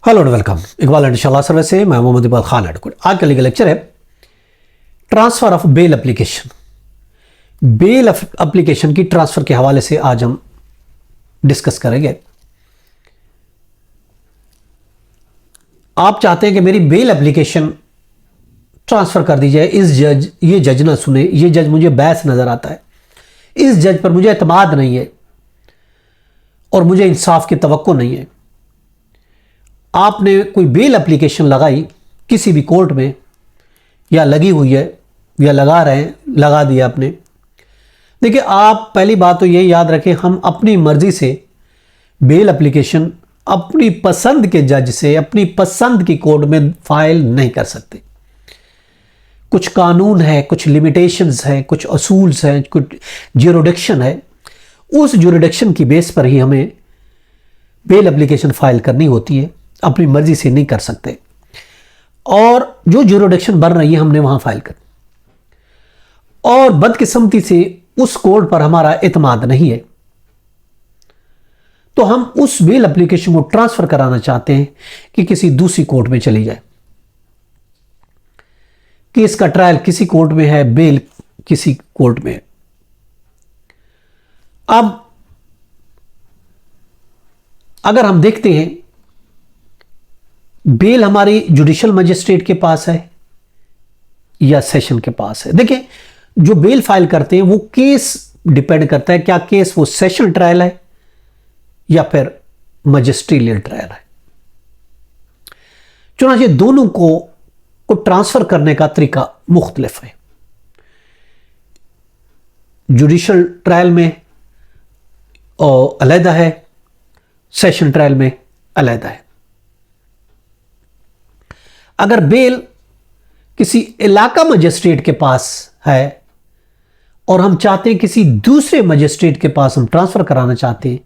Hello and welcome Iqbal इंशाल्लाह service से मैं मोहम्मद इकबाल खान एडवोकेट। आज का लीगल लेक्चर है transfer of bail application. Bail application की ट्रांसफर के हवाले से आज हम डिस्कस करेंगे। आप चाहते हैं कि मेरी बेल एप्लीकेशन ट्रांसफर कर दी जाए, ये जज ना सुने, ये जज मुझे बैस नजर आता है, इस जज पर मुझे एतमाद नहीं है और मुझे इंसाफ की तवक्को नहीं है। आपने कोई बेल एप्लीकेशन लगाई किसी भी कोर्ट में, या लगी हुई है या लगा रहे हैं, लगा दिया आपने। देखिए, आप पहली बात तो ये याद रखें, हम अपनी मर्जी से बेल एप्लीकेशन अपनी पसंद के जज से अपनी पसंद की कोर्ट में फाइल नहीं कर सकते। कुछ कानून है, कुछ लिमिटेशंस है, कुछ असूल्स हैं, कुछ ज्यूरिडिक्शन है। उस ज्यूरिडिक्शन की बेस पर ही हमें बेल एप्लीकेशन फाइल करनी होती है, अपनी मर्जी से नहीं कर सकते। और जो ज्यूरिडिक्शन बन रही है हमने वहां फाइल कर, और बदकिस्मती से उस कोर्ट पर हमारा एतमाद नहीं है, तो हम उस बेल एप्लीकेशन को ट्रांसफर कराना चाहते हैं कि किसी दूसरी कोर्ट में चली जाए। केस का ट्रायल किसी कोर्ट में है, बेल किसी कोर्ट में है। अब अगर हम देखते हैं, बेल हमारी जुडिशियल मजिस्ट्रेट के पास है या सेशन के पास है। देखिए, जो बेल फाइल करते हैं वो केस डिपेंड करता है, क्या केस वो सेशन ट्रायल है या फिर मजिस्ट्रियल ट्रायल है। चुनांचे दोनों को ट्रांसफर करने का तरीका मुख्तलिफ है। जुडिशियल ट्रायल में अलहदा है, सेशन ट्रायल में अलहदा है। अगर बेल किसी इलाका मजिस्ट्रेट के पास है और हम चाहते हैं किसी दूसरे मजिस्ट्रेट के पास हम ट्रांसफर कराना चाहते हैं,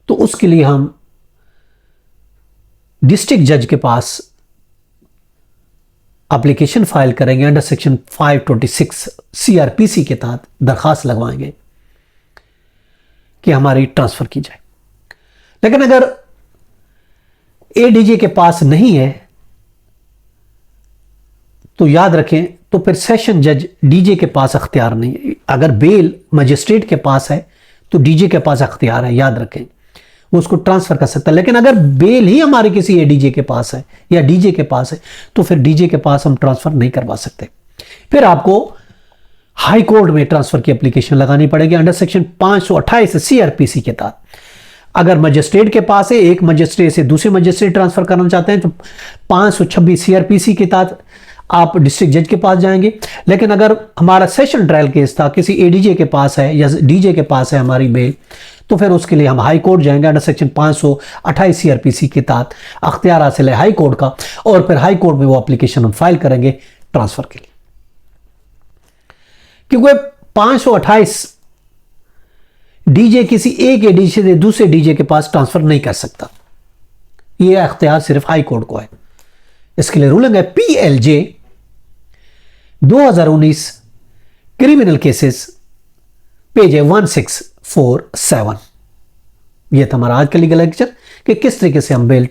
तो उसके लिए हम डिस्ट्रिक्ट जज के पास एप्लीकेशन फाइल करेंगे, अंडर सेक्शन 526 CRPC के तहत दरखास्त लगवाएंगे कि हमारी ट्रांसफर की जाए। लेकिन अगर ADJ के पास नहीं है तो याद रखें, तो फिर सेशन जज DJ के पास अख्तियार नहीं है। अगर बेल मजिस्ट्रेट के पास है तो DJ के पास अख्तियार है, याद रखें, वो उसको ट्रांसफर कर सकता है। लेकिन अगर बेल ही हमारे किसी ADJ के पास है या DJ के पास है तो फिर DJ के पास हम ट्रांसफर नहीं करवा सकते। फिर आपको हाई कोर्ट में ट्रांसफर की एप्लीकेशन लगानी पड़ेगी अंडर सेक्शन 528 CRPC के तहत। अगर मजिस्ट्रेट के पास है, एक मजिस्ट्रेट से दूसरे मजिस्ट्रेट ट्रांसफर करना चाहते हैं तो 526 CRPC के तहत आप डिस्ट्रिक्ट जज के पास जाएंगे। लेकिन अगर हमारा सेशन ट्रायल केस था, किसी ADJ के पास है या DJ के पास है हमारी बेल, तो फिर उसके लिए हम हाई कोर्ट जाएंगे अंडर सेक्शन 528 CRPC के तहत। अख्तियार हासिल है हाई कोर्ट का, और फिर हाई कोर्ट में वो एप्लीकेशन हम फाइल करेंगे ट्रांसफर के लिए। क्योंकि 528 DJ किसी एक ADJ से दूसरे DJ के पास ट्रांसफर नहीं कर सकता, यह अख्तियार सिर्फ हाई कोर्ट को है। इसके लिए रूलिंग है PLJ 2019 क्रिमिनल केसेस, पेज है 1647। यह था हमारा आज का लीगल लेक्चर कि किस तरीके से हम बेल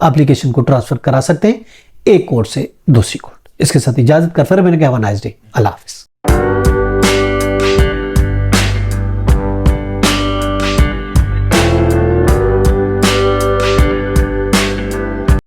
एप्लीकेशन को ट्रांसफर करा सकते हैं एक कोर्ट से दूसरी कोर्ट। इसके साथ इजाजत कर, फिर मैंने कहा have a nice day, Allah Hafiz.